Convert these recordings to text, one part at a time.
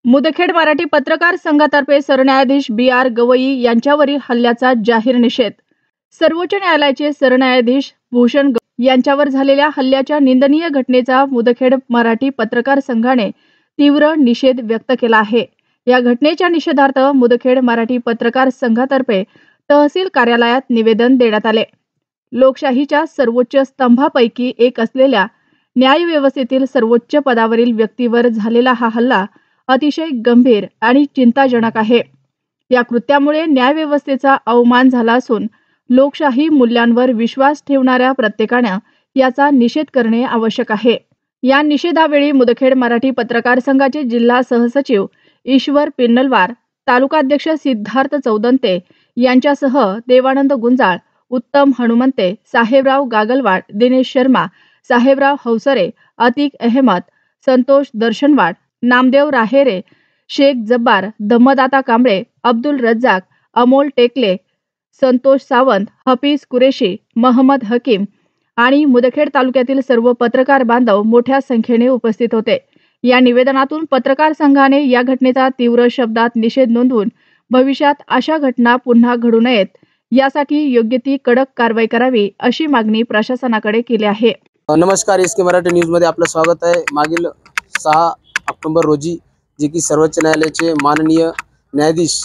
मुदखेड मराठी पत्रकार संघातर्फे सरन्यायाधीश बी.आर. गवई यांच्यावरील हल्ल्याचा जाहीर निषेध। सर्वोच्च न्यायालयाचे सरन्यायाधीश भूषण गवई यांच्यावर झालेल्या हल्ल्याच्या निंदनीय घटनेचा मुदखेड मराठी पत्रकार संघाने तीव्र निषेध व्यक्त केला आहे। या घटनेच्या निषेधार्थ मुदखेड मराठी पत्रकार संघातर्फे तहसील कार्यालयात निवेदन देण्यात आले। लोकशाहीच्या सर्वोच्च स्तंभापैकी एक असलेल्या न्यायव्यवस्थेतील सर्वोच्च पदावरील व्यक्तीवर झालेला हा हल्ला अतिशय गंभीर आणि चिंताजनक आहे। या कृत्यामुळे न्यायव्यवस्थेचा अवमान झाला असून लोकशाही मूल्यांवर विश्वास ठेवणाऱ्या प्रत्येकाने याचा निषेध करणे आवश्यक आहे। या निषेधावेळी मुदखेड मराठी पत्रकार संघाचे जिल्हा सहसचिव ईश्वर पिन्नलवार, तालुकाध्यक्ष सिद्धार्थ चौदंते यांच्यासह देवानंद गुंजाळ, उत्तम हनुमंते, साहेबराव गागलवाड, दिनेश शर्मा, साहेबराव हौसरे, अतिक अहमद, संतोष दर्शनवाड, नामदेव राहेरे, शेख जब्बार, धम्मदाता कांबळे, अब्दुल रज्जाक, अमोल टेकले, संतोष सावंत, हफीज कुरेशी, महम्मद हकीम आणि मुदखेड तालुक्यातील सर्व पत्रकार बांधव मोठ्या संख्येने उपस्थित होते। या निवेदनातून पत्रकार संघाने या घटनेचा तीव्र शब्दात निषेध नोंदवून भविष्यात अशा घटना पुन्हा घडू नयेत यासाठी योग्य ती कडक कारवाई करावी अशी मागणी प्रशासनाकडे केली आहे। नमस्कार, एसके मराठी न्यूज मध्ये आपलं स्वागत आहे। मागील 6 ऑक्टोबर रोजी जे की सर्वोच्च न्यायालयाचे माननीय न्यायाधीश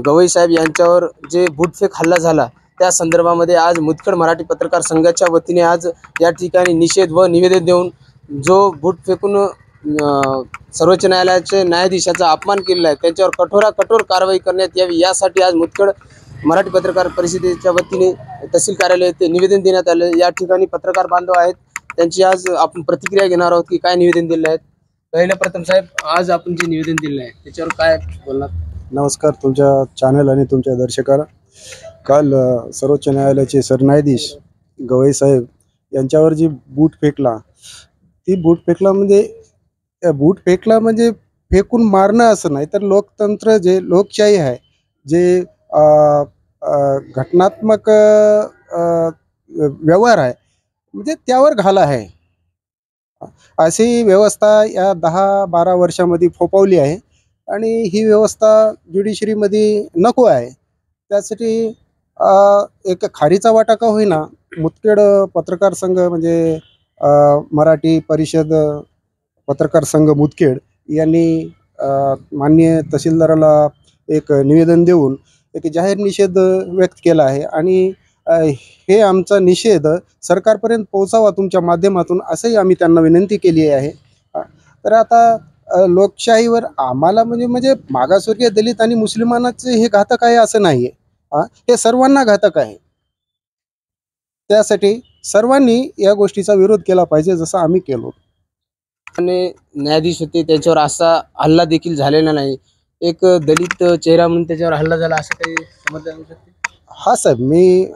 गवई साहेब यांच्यावर जे बूटफेक हल्ला झाला त्या संदर्भामध्ये आज मुदखेड मराठी पत्रकार संघाच्या वतीने आज या ठिकाणी निषेध व निवेदन देऊन जो बूट फेकून सर्वोच्च न्यायालयाचे न्यायाधीशाचा अपमान केलेला आहे त्यांच्यावर कठोर कारवाई करण्यात यावी यासाठी आज मुदखेड मराठी पत्रकार परिषदेच्या वतीने तहसील कार्यालय येथे निवेदन देण्यात आले। या ठिकाणी पत्रकार बांधव आहेत, त्यांची आज आपण प्रतिक्रिया घेणार आहोत की काय निवेदन दिले आहेत। पहिल्या प्रथम साहेब, आज आपण जे निवेदन दिले आहे त्याच्यावर काय बोलणार? नमस्कार तुमच्या चॅनल आणि तुमच्या दर्शकांना। काल सर्वोच्च न्यायालयाचे सरन्यायाधीश गवई साहेब यांच्यावर जी बूट फेकला ती बूट फेकला म्हणजे फेकून मारणं असं नाही, तर लोकतंत्र जे लोकशाही आहे जे घटनात्मक व्यवहार आहे म्हणजे त्यावर घाला आहे। अशी व्यवस्था या 10-12 वर्षामध्ये फोपावली आहे आणि ही व्यवस्था ज्युडिशरीमध्ये नको आहे। त्यासाठी एक खारीचा वाटा का होईना मुदखेड पत्रकार संघ म्हणजे मराठी परिषद पत्रकार संघ मुदखेड यांनी माननीय तहसीलदाराला एक निवेदन देऊन एक जाहीर निषेध व्यक्त केला आहे आणि हे आमचा निषेध सरकारपर्यंत पोहोचावा तुमच्या माध्यमातून असंही आम्ही त्यांना विनंती केली आहे। तर आता लोकशाहीवर आम्हाला म्हणजे मागासवर्गीय दलित आणि मुस्लिमांचे हे घातक आहे असं नाही आहे, हे सर्वांना घातक आहे। त्यासाठी सर्वांनी या गोष्टीचा विरोध केला पाहिजे जसं आम्ही केलो। आणि न्यायाधीश होते त्याच्यावर असा हल्ला देखील झालेला नाही, एक दलित चेहरा म्हणून त्याच्यावर हल्ला झाला असं काही समजलं जाऊ शकते? हा साहेब, मी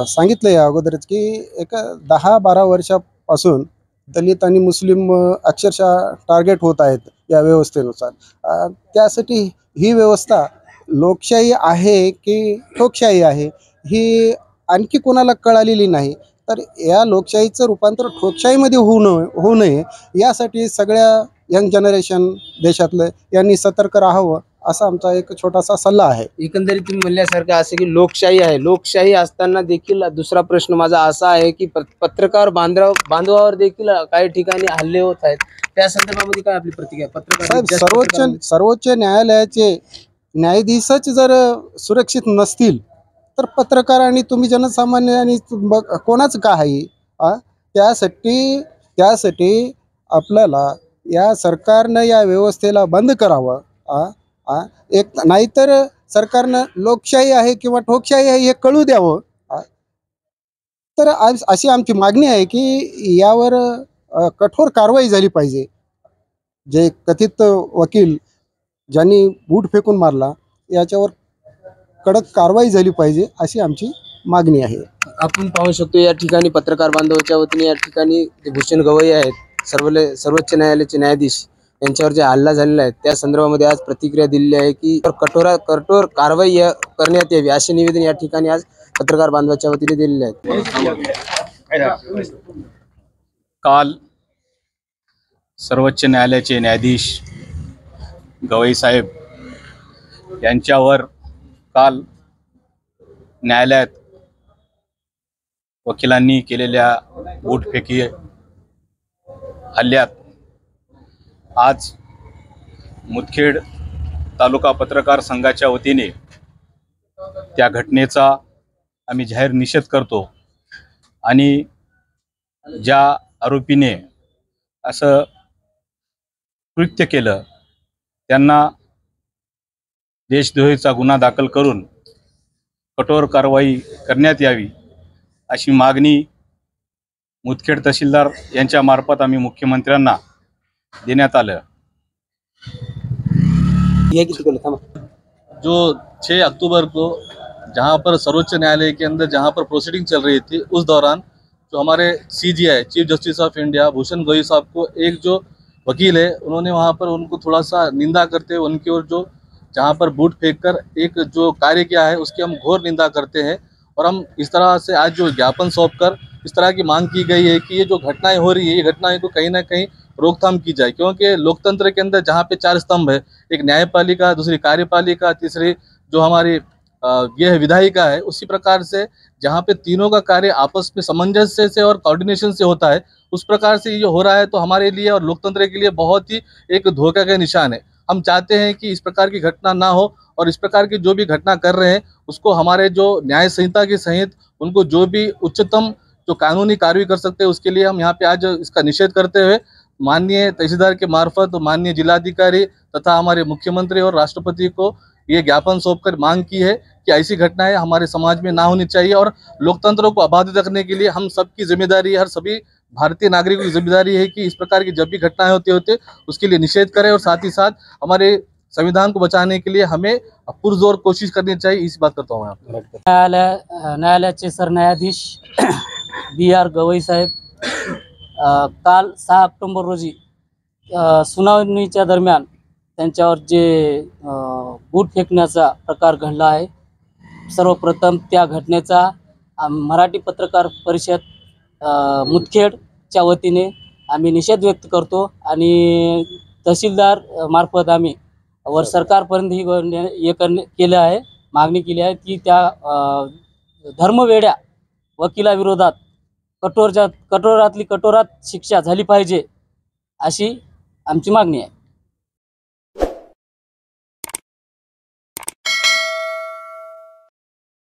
सांगितलं या अगोदरच की एक 10-12 वर्षापासून दलित आणि मुस्लिम अक्षरशः टार्गेट होत आहेत या व्यवस्थेनुसार। त्यासाठी ही व्यवस्था लोकशाही आहे की ठोकशाही आहे ही आणखी कोणाला कळालेली नाही, तर या लोकशाहीचं रूपांतर ठोकशाहीमध्ये होऊ नये यासाठी सगळ्या यंग जनरेशन देशातलं यांनी सतर्क राहावं असा आमचा एक छोटासा सल्ला आहे। एकंदरीत तुम्ही म्हणल्यासारखं असे की लोकशाही आहे, लोकशाही असताना देखील दुसरा प्रश्न माझा असा आहे की पत्रकार बांधवावर देखील काही ठिकाणी हल्ले होत आहेत, त्या संदर्भामध्ये काय आपली प्रतिक्रिया? पत्रकार सर्वोच्च न्यायालयाचे न्यायाधीशच जर सुरक्षित नसतील तर पत्रकार आणि तुम्ही जनसामान्य आणि कोणाच का आहे? त्यासाठी आपल्याला या सरकारनं या व्यवस्थेला बंद करावं। एक नाहीतर सरकारनं लोकशाही आहे किंवा ठोकशाही आहे हे कळू द्यावं। तर अशी आमची मागणी आहे की यावर कठोर कारवाई झाली पाहिजे। जे कथित वकील ज्यांनी बूट फेकून मारला याच्यावर कडक कारवाई झाली पाहिजे अशी आमची मागणी आहे। आपण पाहू शकतो या ठिकाणी पत्रकार बांधवाच्या वतीने या ठिकाणी भूषण गवई आहेत सर्वोच्च न्यायालयाचे न्यायाधीश यांच्यावर जे हल्ला झालेला आहे त्या संदर्भामध्ये आज प्रतिक्रिया दिलेली आहे की कठोर कारवाई करण्यात यावी असे निवेदन या ठिकाणी आज पत्रकार बांधवाच्या वतीने दिलेले आहेत। काल सर्वोच्च न्यायालयाचे न्यायाधीश गवई साहेब यांच्यावर काल न्यायालयात वकिलांनी केलेल्या बूटफेकी हल्ल्यात आज मुदखेड तालुका पत्रकार संघाच्या वतीने त्या घटनेचा आम्ही जाहीर निषेध करतो आणि ज्या आरोपीने असं कृत्य केलं त्यांना देशद्रोहीचा गुन्हा दाखल करून कठोर कारवाई करण्यात यावी अशी मागणी मुदखेड तहसीलदार यांच्या मार्फत आम्ही मुख्यमंत्र्यांना देण्यात आलं। जो 6 अक्टूबर को जहां पर सर्वोच्च न्यायालय के अंदर जहां पर प्रोसीडिंग चल रही थी, उस दौरान जो हमारे CJI chief justice of India Bhushan Gavai साहब को एक जो वकील है उन्होंने वहां पर उनको थोड़ा सा निंदा करते हुए उनकी ओर जो जहां पर बूट फेंक कर एक जो कार्य किया है उसकी हम घोर निंदा करते हैं। और हम इस तरह से आज जो ज्ञापन सौंप कर इस तरह की मांग की गई है कि ये जो घटनाएं हो रही है ये घटनाएं को कहीं ना कहीं रोकथाम की जाए, क्योंकि लोकतंत्र के अंदर जहाँ पे 4 स्तंभ है, एक न्यायपालिका, दूसरी कार्यपालिका, तीसरी जो हमारी ये है विधायिका है, उसी प्रकार से जहाँ पे तीनों का कार्य आपस में सामंजस्य से और कोऑर्डिनेशन से होता है, उस प्रकार से ये हो रहा है तो हमारे लिए और लोकतंत्र के लिए बहुत ही एक धोखा का निशान है। हम चाहते हैं कि इस प्रकार की घटना ना हो और इस प्रकार की जो भी घटना कर रहे हैं उसको हमारे जो न्याय संहिता के सहित उनको जो भी उच्चतम जो कानूनी कार्रवाई कर सकते हैं उसके लिए हम यहाँ पे आज इसका निषेध करते हुए माननीय तहसीलदार के मार्फत माननीय जिलाधिकारी तथा हमारे मुख्यमंत्री और राष्ट्रपति को ये ज्ञापन सौंपकर मांग की है कि ऐसी घटनाएं हमारे समाज में ना होनी चाहिए और लोकतंत्र को अबाधित रखने के लिए हम सबकी जिम्मेदारी है, हर सभी भारतीय नागरिकों की जिम्मेदारी है कि इस प्रकार की जब भी घटनाएं होते उसके लिए निषेध करें और साथ ही साथ हमारे संविधान को बचाने के लिए हमें पुरजोर कोशिश करनी चाहिए। इस बात करता हूँ मैं। न्यायालयाचे सरन्यायाधीश BR गवई साहेब काल 6 ऑक्टोबर रोजी सुनावणीच्या दरम्यान त्यांच्यावर जे बूट फेकण्याचा प्रकार घडला आहे, सर्वप्रथम त्या घटनेचा मराठी पत्रकार परिषद मुदखेडच्या वतीने आम्ही निषेध व्यक्त करतो आणि तहसीलदार मार्फत आम्ही वर सरकारपर्यंत ही केलं आहे, मागणी केली आहे की त्या धर्मवेड्या वकिलाविरोधात कठोरातली कठोरात शिक्षा झाली पाहिजे अशी आमची मागणी आहे।